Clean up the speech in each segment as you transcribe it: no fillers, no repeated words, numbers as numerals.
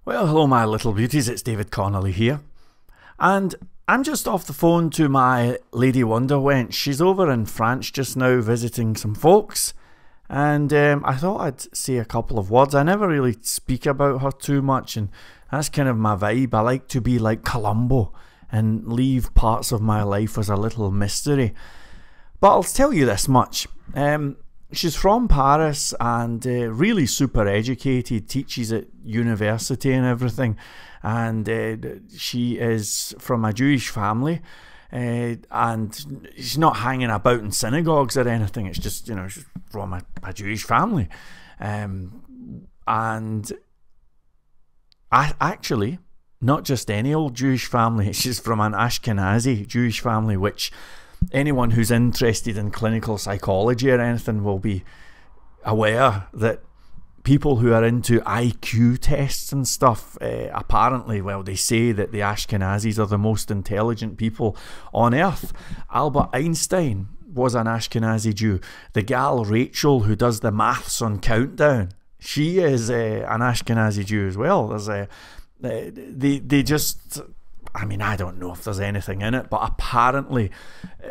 Well, hello my little beauties, it's David Connolly here. And I'm just off the phone to my Lady Wonder wench. She's over in France just now visiting some folks. And I thought I'd say a couple of words. I never really speak about her too much, and that's kind of my vibe. I like to be like Columbo and leave parts of my life as a little mystery. But I'll tell you this much. She's from Paris and really super educated, teaches at university and everything. And she is from a Jewish family. And she's not hanging about in synagogues or anything. It's just, she's from a Jewish family. And actually, not just any old Jewish family. She's from an Ashkenazi Jewish family, which anyone who's interested in clinical psychology or anything will be aware that people who are into IQ tests and stuff, apparently, well, they say that the Ashkenazis are the most intelligent people on earth. Albert Einstein was an Ashkenazi Jew. The gal Rachel who does the maths on Countdown, she is an Ashkenazi Jew as well. There's they just, I don't know if there's anything in it, but apparently,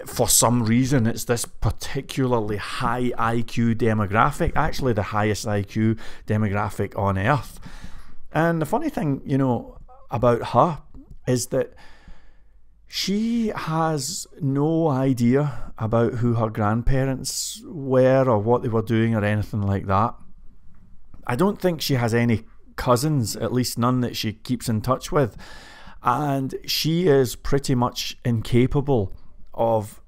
for some reason, it's this particularly high IQ demographic, actually the highest IQ demographic on Earth. And the funny thing, about her is that she has no idea about who her grandparents were or what they were doing or anything like that. I don't think she has any cousins, at least none that she keeps in touch with. And she is pretty much incapable of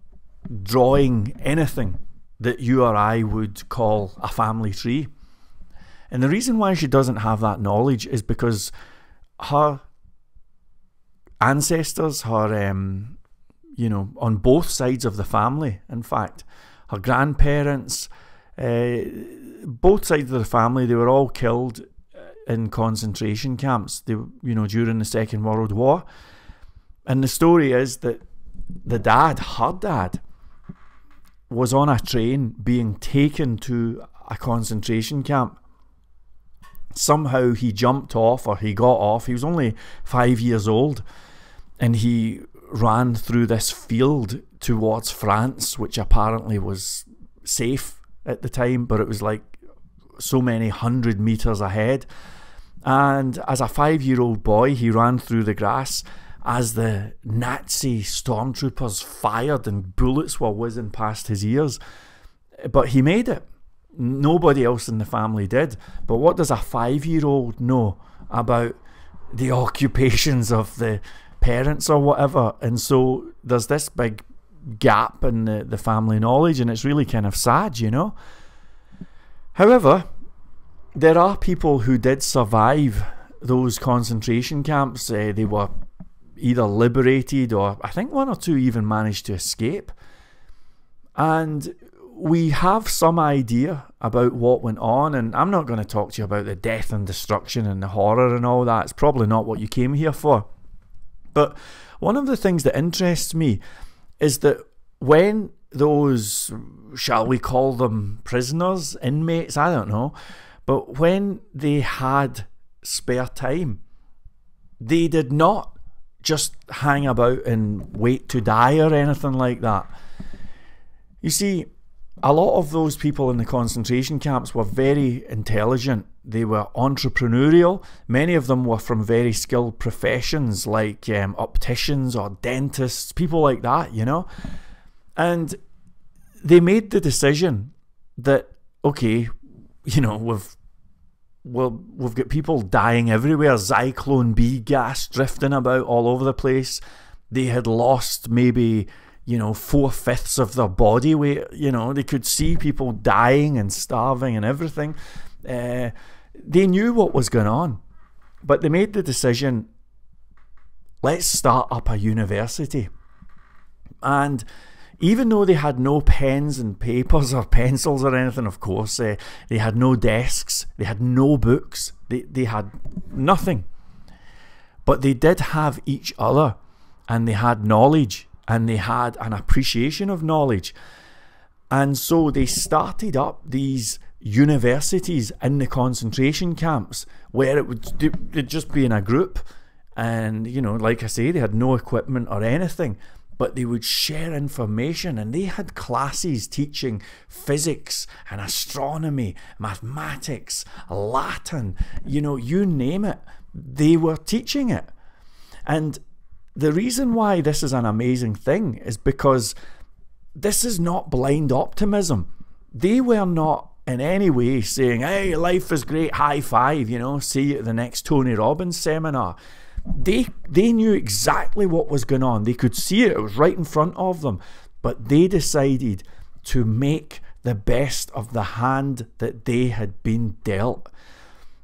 drawing anything that you or I would call a family tree. And the reason why she doesn't have that knowledge is because her ancestors, on both sides of the family, in fact, her grandparents, both sides of the family, they were all killed in concentration camps, during the Second World War. And the story is that her dad, was on a train being taken to a concentration camp. Somehow he jumped off, or he got off. He was only 5 years old, and he ran through this field towards France, which apparently was safe at the time, but it was like so many 100 meters ahead. And as a 5-year-old boy, he ran through the grass as the Nazi stormtroopers fired and bullets were whizzing past his ears. But he made it. Nobody else in the family did. But what does a 5-year-old know about the occupations of the parents or whatever? And so there's this big gap in the family knowledge, and it's really kind of sad, However, there are people who did survive those concentration camps. They were either liberated, or I think one or two even managed to escape. And we have some idea about what went on, and I'm not going to talk to you about the death and destruction and the horror and all that. It's probably not what you came here for. But one of the things that interests me is that when those, shall we call them prisoners, inmates, I don't know, but when they had spare time, they did not just hang about and wait to die or anything like that. You see, a lot of those people in the concentration camps were very intelligent. They were entrepreneurial. Many of them were from very skilled professions like opticians or dentists, people like that, And they made the decision that, okay, we've got people dying everywhere, Zyklone B gas drifting about all over the place. They had lost maybe, 4/5 of their body weight. They could see people dying and starving and everything. They knew what was going on, but they made the decision, let's start up a university. And even though they had no pens and papers or pencils or anything, of course, they had no desks, they had no books, they had nothing. But they did have each other, and they had knowledge, and they had an appreciation of knowledge. And so they started up these universities in the concentration camps, where it'd just be in a group, and you know, like I say, they had no equipment or anything, but they would share information, and they had classes teaching physics and astronomy, mathematics, Latin, you know, you name it, they were teaching it. And the reason why this is an amazing thing is because this is not blind optimism. They were not in any way saying, hey, life is great, high five, you know, see you at the next Tony Robbins seminar. They knew exactly what was going on. They could see it. It was right in front of them. But they decided to make the best of the hand that they had been dealt.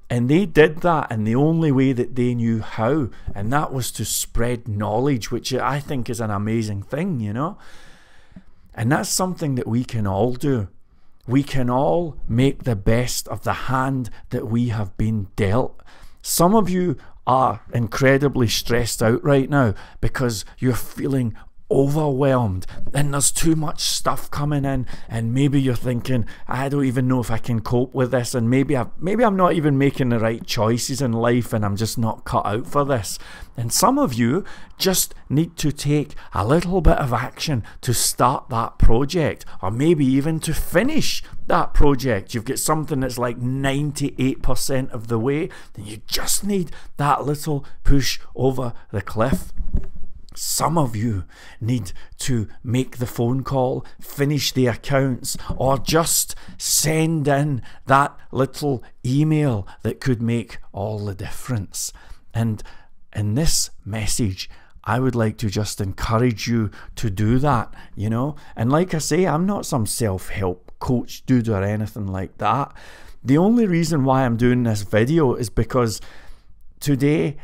And they did that in the only way that they knew how. And that was to spread knowledge, which I think is an amazing thing, you know. And that's something that we can all do. We can all make the best of the hand that we have been dealt. Some of you are incredibly stressed out right now because you're feeling overwhelmed and there's too much stuff coming in, and maybe you're thinking, I don't even know if I can cope with this, and maybe I'm not even making the right choices in life, and I'm just not cut out for this. And some of you just need to take a little bit of action to start that project, or maybe even to finish that project. You've got something that's like 98% of the way, then you just need that little push over the cliff. Some of you need to make the phone call, finish the accounts, or just send in that little email that could make all the difference. And in this message, I would like to just encourage you to do that, you know. And like I say, I'm not some self-help coach dude or anything like that. The only reason why I'm doing this video is because today,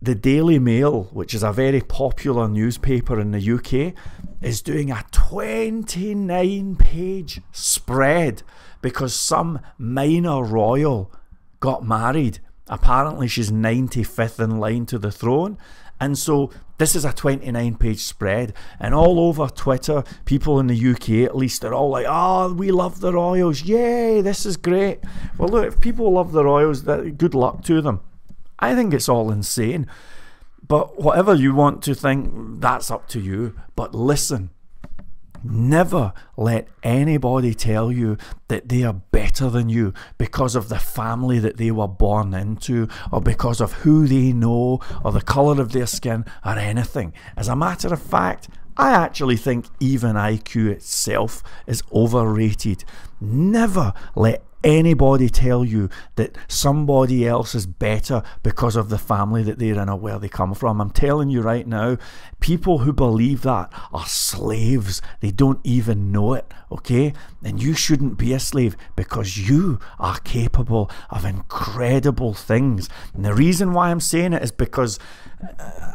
the Daily Mail, which is a very popular newspaper in the UK, is doing a 29-page spread because some minor royal got married. Apparently she's 95th in line to the throne. And so this is a 29-page spread. And all over Twitter, people in the UK at least, are all like, oh, we love the royals. Yay, this is great. Well, look, if people love the royals, good luck to them. I think it's all insane. But whatever you want to think, that's up to you. But listen, never let anybody tell you that they are better than you because of the family that they were born into, or because of who they know, or the colour of their skin, or anything. As a matter of fact, I actually think even IQ itself is overrated. Never let anybody tell you that somebody else is better because of the family that they're in or where they come from. I'm telling you right now, people who believe that are slaves. They don't even know it, okay? And you shouldn't be a slave because you are capable of incredible things. And the reason why I'm saying it is because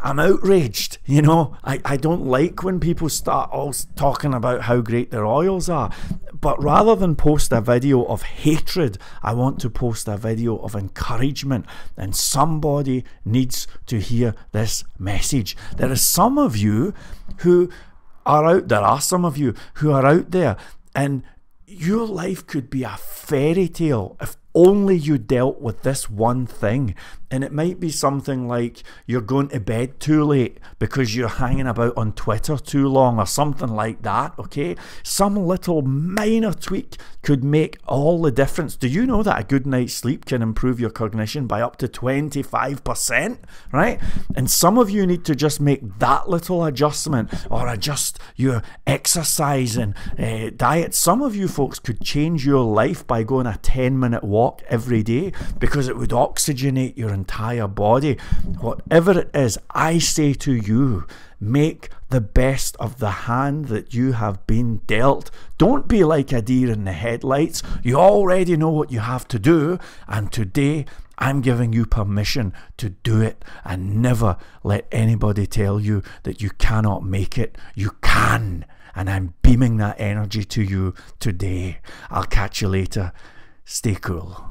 I'm outraged, you know. I don't like when people start all talking about how great their oils are. But rather than post a video of hatred, I want to post a video of encouragement. And somebody needs to hear this message. There are some of you who are out there, and your life could be a fairy tale if only you dealt with this one thing. And it might be something like you're going to bed too late because you're hanging about on Twitter too long, or something like that, okay? Some little minor tweak could make all the difference. Do you know that a good night's sleep can improve your cognition by up to 25%, right? And some of you need to just make that little adjustment, or adjust your exercise and diet. Some of you folks could change your life by going a 10-minute walk every day, because it would oxygenate your entire body. Whatever it is, I say to you, make the best of the hand that you have been dealt. Don't be like a deer in the headlights. You already know what you have to do, and today I'm giving you permission to do it. And never let anybody tell you that you cannot make it. You can, and I'm beaming that energy to you today. I'll catch you later. Stay cool.